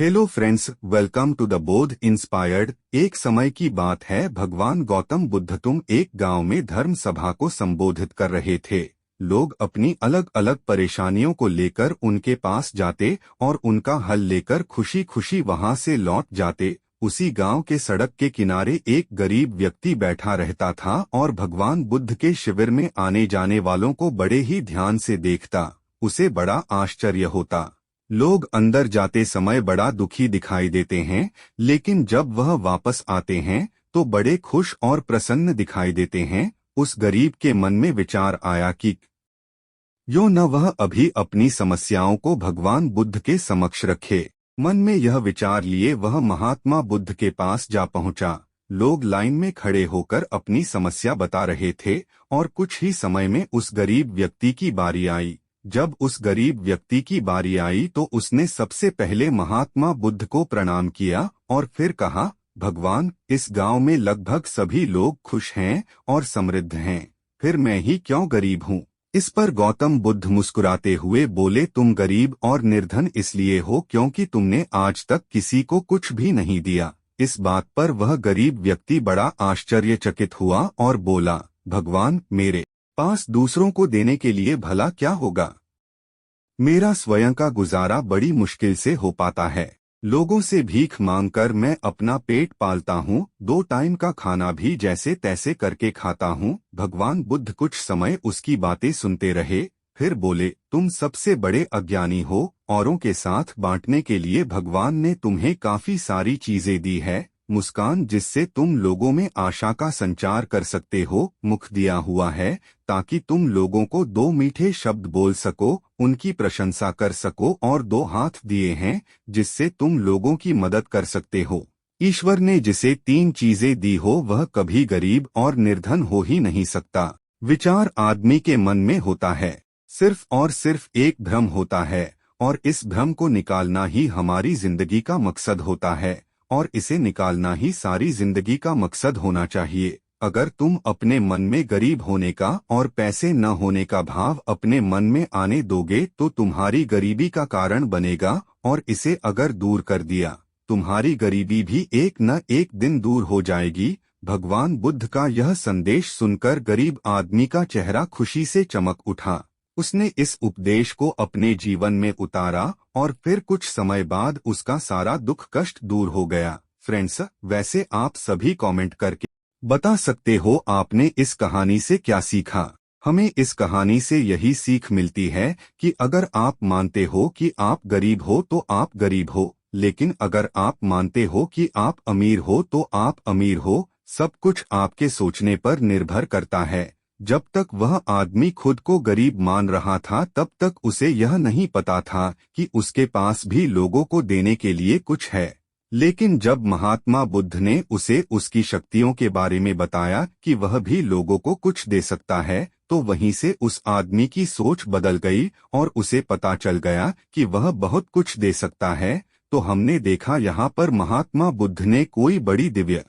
Hello friends, welcome to the Bodh inspired. एक समय की बात है, भगवान गौतम बुद्ध तुम एक गांव में धर्म सभा को संबोधित कर रहे थे। लोग अपनी अलग अलग परेशानियों को लेकर उनके पास जाते और उनका हल लेकर खुशी खुशी वहां से लौट जाते। उसी गांव के सड़क के किनारे एक गरीब व्यक्ति बैठा रहता था और भगवान बुद्ध के शिविर में आने जाने वालों को बड़े ही ध्यान से देखता। उसे बड़ा आश्चर्य होता। लोग अंदर जाते समय बड़ा दुखी दिखाई देते हैं, लेकिन जब वह वापस आते हैं तो बड़े खुश और प्रसन्न दिखाई देते हैं। उस गरीब के मन में विचार आया कि क्यों न वह अभी अपनी समस्याओं को भगवान बुद्ध के समक्ष रखे। मन में यह विचार लिए वह महात्मा बुद्ध के पास जा पहुंचा। लोग लाइन में खड़े होकर अपनी समस्या बता रहे थे और कुछ ही समय में उस गरीब व्यक्ति की बारी आई। जब उस गरीब व्यक्ति की बारी आई तो उसने सबसे पहले महात्मा बुद्ध को प्रणाम किया और फिर कहा, भगवान, इस गांव में लगभग सभी लोग खुश हैं और समृद्ध हैं, फिर मैं ही क्यों गरीब हूँ। इस पर गौतम बुद्ध मुस्कुराते हुए बोले, तुम गरीब और निर्धन इसलिए हो क्योंकि तुमने आज तक किसी को कुछ भी नहीं दिया। इस बात पर वह गरीब व्यक्ति बड़ा आश्चर्यचकित हुआ और बोला, भगवान, मेरे पास दूसरों को देने के लिए भला क्या होगा। मेरा स्वयं का गुजारा बड़ी मुश्किल से हो पाता है। लोगों से भीख मांगकर मैं अपना पेट पालता हूँ, 2 टाइम का खाना भी जैसे तैसे करके खाता हूँ। भगवान बुद्ध कुछ समय उसकी बातें सुनते रहे, फिर बोले, तुम सबसे बड़े अज्ञानी हो। औरों के साथ बांटने के लिए भगवान ने तुम्हें काफी सारी चीजें दी है। मुस्कान जिससे तुम लोगों में आशा का संचार कर सकते हो, मुख दिया हुआ है ताकि तुम लोगों को 2 मीठे शब्द बोल सको, उनकी प्रशंसा कर सको, और 2 हाथ दिए हैं जिससे तुम लोगों की मदद कर सकते हो। ईश्वर ने जिसे 3 चीजें दी हो वह कभी गरीब और निर्धन हो ही नहीं सकता। विचार आदमी के मन में होता है, सिर्फ और सिर्फ एक भ्रम होता है, और इस भ्रम को निकालना ही हमारी जिंदगी का मकसद होता है, और इसे निकालना ही सारी जिंदगी का मकसद होना चाहिए। अगर तुम अपने मन में गरीब होने का और पैसे न होने का भाव अपने मन में आने दोगे तो तुम्हारी गरीबी का कारण बनेगा, और इसे अगर दूर कर दिया, तुम्हारी गरीबी भी एक न एक दिन दूर हो जाएगी। भगवान बुद्ध का यह संदेश सुनकर गरीब आदमी का चेहरा खुशी से चमक उठा। उसने इस उपदेश को अपने जीवन में उतारा और फिर कुछ समय बाद उसका सारा दुख कष्ट दूर हो गया। फ्रेंड्स, वैसे आप सभी कमेंट करके बता सकते हो आपने इस कहानी से क्या सीखा। हमें इस कहानी से यही सीख मिलती है कि अगर आप मानते हो कि आप गरीब हो तो आप गरीब हो, लेकिन अगर आप मानते हो कि आप अमीर हो तो आप अमीर हो। सब कुछ आपके सोचने पर निर्भर करता है। जब तक वह आदमी खुद को गरीब मान रहा था तब तक उसे यह नहीं पता था कि उसके पास भी लोगों को देने के लिए कुछ है। लेकिन जब महात्मा बुद्ध ने उसे उसकी शक्तियों के बारे में बताया कि वह भी लोगों को कुछ दे सकता है, तो वहीं से उस आदमी की सोच बदल गई और उसे पता चल गया कि वह बहुत कुछ दे सकता है। तो हमने देखा यहाँ पर महात्मा बुद्ध ने कोई बड़ी दिव्य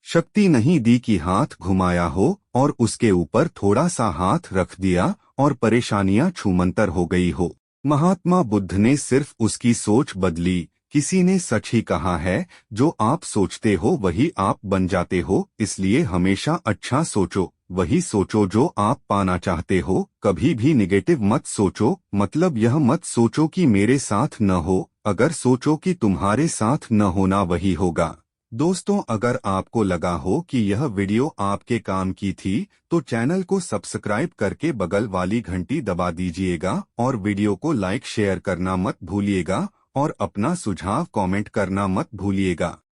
शक्ति नहीं दी कि हाथ घुमाया हो और उसके ऊपर थोड़ा सा हाथ रख दिया और परेशानियां छूमंतर हो गई हो। महात्मा बुद्ध ने सिर्फ उसकी सोच बदली। किसी ने सच ही कहा है, जो आप सोचते हो वही आप बन जाते हो। इसलिए हमेशा अच्छा सोचो, वही सोचो जो आप पाना चाहते हो। कभी भी निगेटिव मत सोचो, मतलब यह मत सोचो कि मेरे साथ न हो, अगर सोचो कि तुम्हारे साथ न होना वही होगा। दोस्तों, अगर आपको लगा हो कि यह वीडियो आपके काम की थी तो चैनल को सब्सक्राइब करके बगल वाली घंटी दबा दीजिएगा और वीडियो को लाइक शेयर करना मत भूलिएगा और अपना सुझाव कमेंट करना मत भूलिएगा।